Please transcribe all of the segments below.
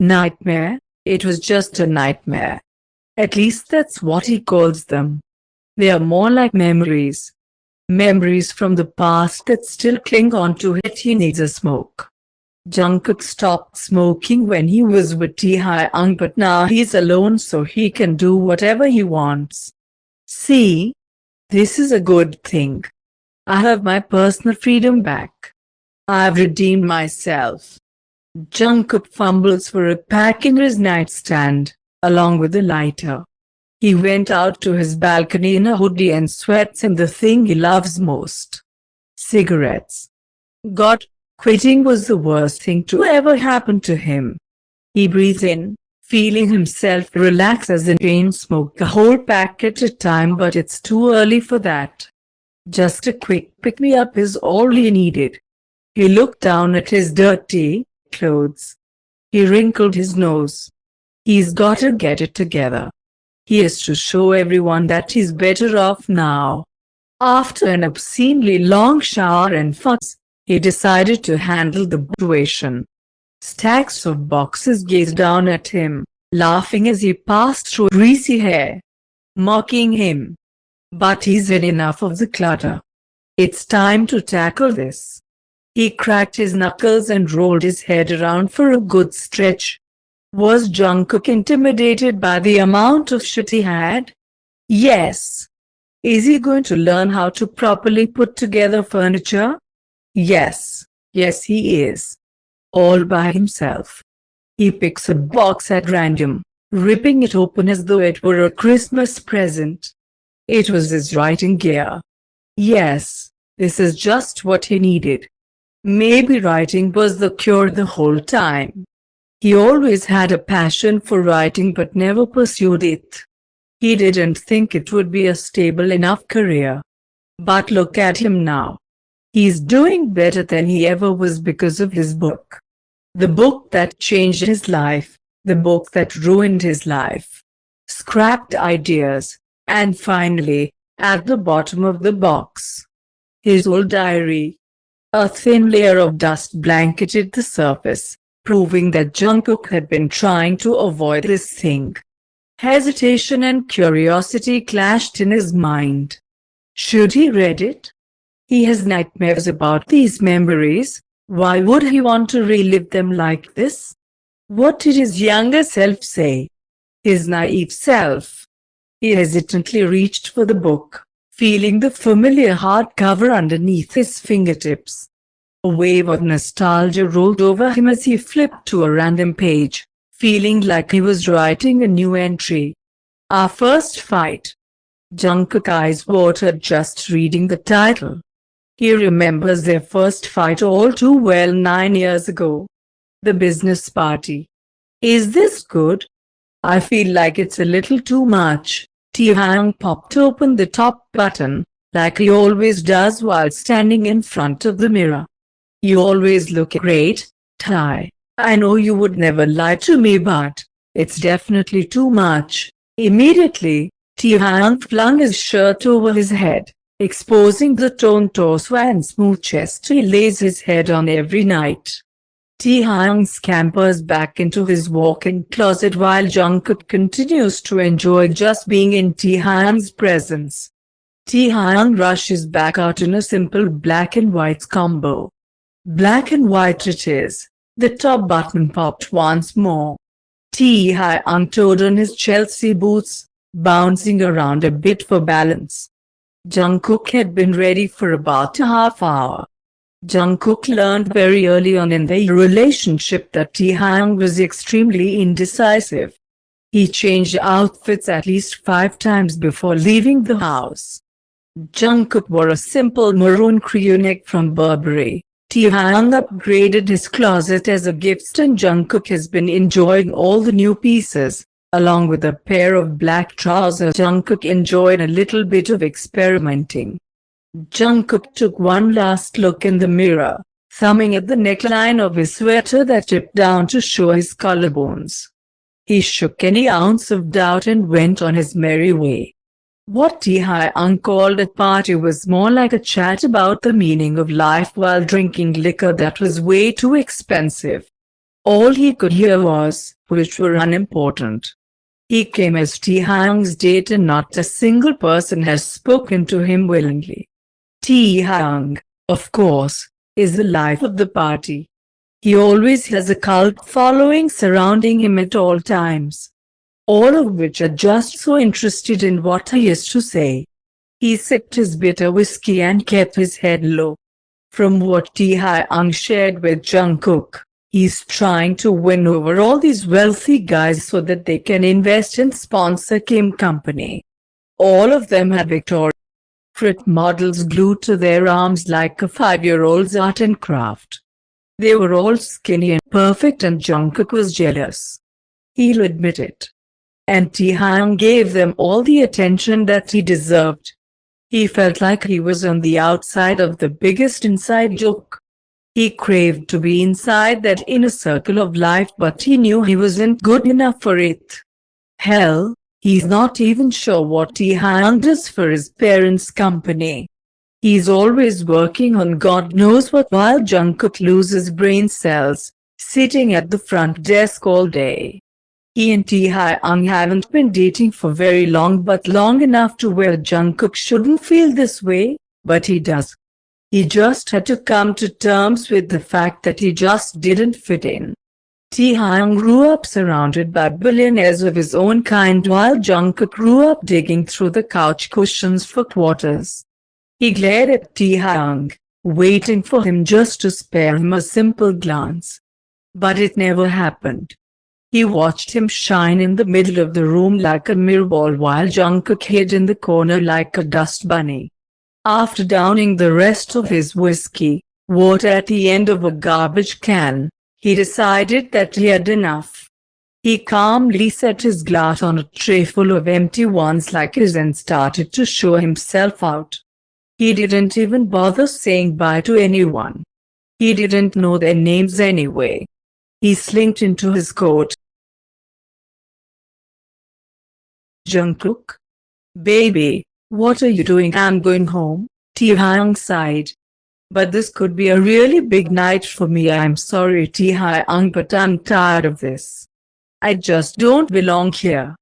Nightmare? It was just a nightmare. At least that's what he calls them. They are more like memories. Memories from the past that still cling on to it. He needs a smoke. Jungkook stopped smoking when he was with Taehyung, but now he's alone so he can do whatever he wants. See? This is a good thing. I have my personal freedom back. I've redeemed myself. Jungkook fumbles for a pack in his nightstand, along with a lighter. He went out to his balcony in a hoodie and sweats and the thing he loves most. Cigarettes. God, quitting was the worst thing to ever happen to him. He breathes in, feeling himself relax as in chain smoke a whole pack at a time, but it's too early for that. Just a quick pick-me-up is all he needed. He looked down at his dirty clothes. He wrinkled his nose. He's gotta get it together. He has to show everyone that he's better off now. After an obscenely long shower and fuss, he decided to handle the situation. Stacks of boxes gazed down at him, laughing as he passed through greasy hair, mocking him. But he's had enough of the clutter. It's time to tackle this. He cracked his knuckles and rolled his head around for a good stretch. Was Jungkook intimidated by the amount of shit he had? Yes. Is he going to learn how to properly put together furniture? Yes. Yes, he is. All by himself. He picks a box at random, ripping it open as though it were a Christmas present. It was his writing gear. Yes, this is just what he needed. Maybe writing was the cure the whole time. He always had a passion for writing but never pursued it. He didn't think it would be a stable enough career. But look at him now. He's doing better than he ever was because of his book. The book that changed his life, the book that ruined his life. Scrapped ideas, and finally, at the bottom of the box, his old diary. A thin layer of dust blanketed the surface, proving that Jungkook had been trying to avoid this thing. Hesitation and curiosity clashed in his mind. Should he read it? He has nightmares about these memories. Why would he want to relive them like this? What did his younger self say? His naive self. He hesitantly reached for the book, feeling the familiar hardcover underneath his fingertips. A wave of nostalgia rolled over him as he flipped to a random page, feeling like he was writing a new entry. Our first fight. Jungkook's eyes watered just reading the title. He remembers their first fight all too well 9 years ago. The business party. Is this good? I feel like it's a little too much. Taehyung popped open the top button, like he always does while standing in front of the mirror. You always look great, Tae. I know you would never lie to me, but it's definitely too much. Immediately, Taehyung flung his shirt over his head, exposing the toned torso and smooth chest he lays his head on every night. Taehyung scampers back into his walk-in closet while Jungkook continues to enjoy just being in Taehyung's presence. Taehyung rushes back out in a simple black and white combo. Black and white it is. The top button popped once more. Taehyung toed on his Chelsea boots, bouncing around a bit for balance. Jungkook had been ready for about a half hour. Jungkook learned very early on in their relationship that Taehyung was extremely indecisive. He changed outfits at least 5 times before leaving the house. Jungkook wore a simple maroon crew-neck from Burberry. Taehyung upgraded his closet as a gift and Jungkook has been enjoying all the new pieces. Along with a pair of black trousers, Jungkook enjoyed a little bit of experimenting. Jungkook took one last look in the mirror, thumbing at the neckline of his sweater that tipped down to show his collarbones. He shook any ounce of doubt and went on his merry way. What Taehyung called a party was more like a chat about the meaning of life while drinking liquor that was way too expensive. All he could hear was, which were unimportant. He came as Taekook's date and not a single person has spoken to him willingly. Taekook, of course, is the life of the party. He always has a cult following surrounding him at all times, all of which are just so interested in what he has to say. He sipped his bitter whiskey and kept his head low. From what Taekook shared with Jungkook, he's trying to win over all these wealthy guys so that they can invest and sponsor Kim Company. All of them had Victoria's Secret models glued to their arms like a 5-year-old's art and craft. They were all skinny and perfect and Jungkook was jealous. He'll admit it. And Taekook gave them all the attention that he deserved. He felt like he was on the outside of the biggest inside joke. He craved to be inside that inner circle of life, but he knew he wasn't good enough for it. Hell, he's not even sure what Taekook does for his parents' company. He's always working on God knows what while Jungkook loses brain cells, sitting at the front desk all day. He and Taekook haven't been dating for very long, but long enough to where Jungkook shouldn't feel this way, but he does. He just had to come to terms with the fact that he just didn't fit in. Taekook grew up surrounded by billionaires of his own kind while Jungkook grew up digging through the couch cushions for quarters. He glared at Taekook, waiting for him just to spare him a simple glance. But it never happened. He watched him shine in the middle of the room like a mirror ball while Jungkook hid in the corner like a dust bunny. After downing the rest of his whiskey, water at the end of a garbage can, he decided that he had enough. He calmly set his glass on a tray full of empty ones like his and started to show himself out. He didn't even bother saying bye to anyone. He didn't know their names anyway. He slinked into his coat. Jungkook? Baby, what are you doing? I'm going home, Taekook sighed. But this could be a really big night for me. I'm sorry Taekook, but I'm tired of this. I just don't belong here.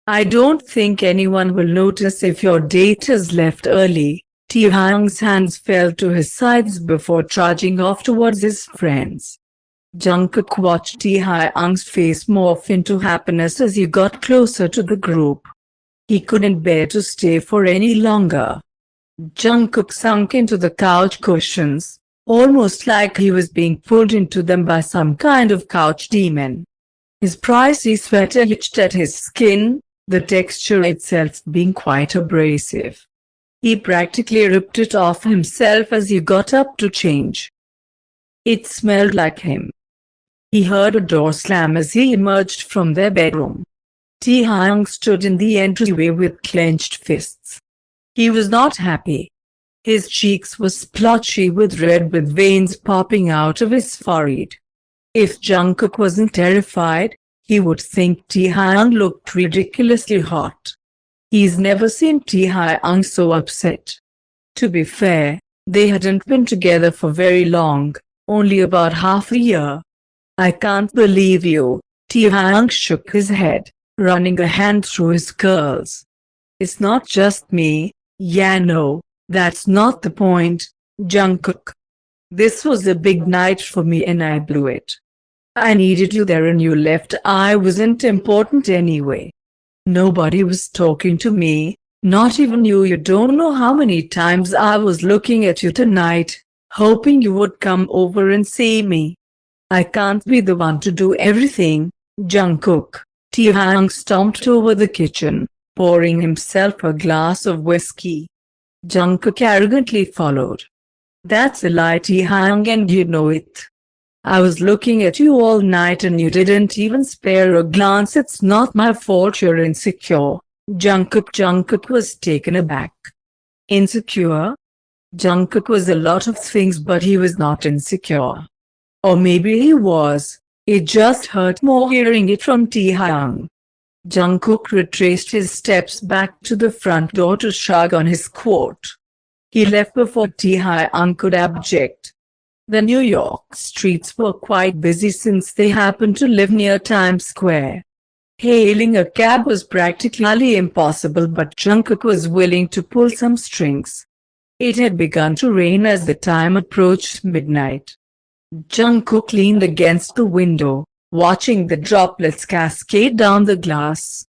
I don't think anyone will notice if your date has left early. Taekook's hands fell to his sides before trudging off towards his friends. Jungkook watched Taekook's face morph into happiness as he got closer to the group. He couldn't bear to stay for any longer. Jungkook sunk into the couch cushions, almost like he was being pulled into them by some kind of couch demon. His pricey sweater itched at his skin, the texture itself being quite abrasive. He practically ripped it off himself as he got up to change. It smelled like him. He heard a door slam as he emerged from their bedroom. Taekook stood in the entryway with clenched fists. He was not happy. His cheeks were splotchy with red with veins popping out of his forehead. If Jungkook wasn't terrified, he would think Taekook looked ridiculously hot. He's never seen Taekook so upset. To be fair, they hadn't been together for very long, only about half a year. I can't believe you. Taekook shook his head, running a hand through his curls. It's not just me. Yeah, no, that's not the point, Jungkook. This was a big night for me and I blew it. I needed you there and you left. I wasn't important anyway. Nobody was talking to me, not even you. You don't know how many times I was looking at you tonight, hoping you would come over and see me. I can't be the one to do everything, Jungkook. Taekook stomped over the kitchen, pouring himself a glass of whiskey. Jungkook arrogantly followed. That's a lie, Taekook, and you know it. I was looking at you all night and you didn't even spare a glance. It's not my fault you're insecure, Jungkook. Jungkook was taken aback. Insecure? Jungkook was a lot of things, but he was not insecure. Or maybe he was. It just hurt more hearing it from Taekook. Jungkook retraced his steps back to the front door to shrug on his coat. He left before Taekook could object. The New York streets were quite busy since they happened to live near Times Square. Hailing a cab was practically impossible, but Jungkook was willing to pull some strings. It had begun to rain as the time approached midnight. Jungkook leaned against the window, watching the droplets cascade down the glass.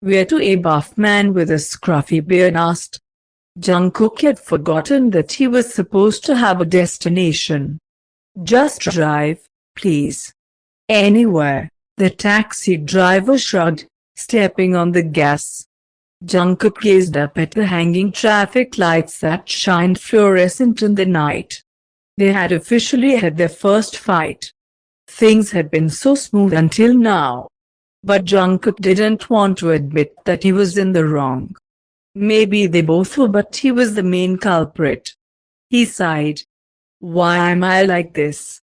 "Where to?" a buff man with a scruffy beard asked. Jungkook had forgotten that he was supposed to have a destination. "Just drive, please." "Anywhere," the taxi driver shrugged, stepping on the gas. Jungkook gazed up at the hanging traffic lights that shined fluorescent in the night. They had officially had their first fight. Things had been so smooth until now. But Jungkook didn't want to admit that he was in the wrong. Maybe they both were, but he was the main culprit. He sighed. "Why am I like this?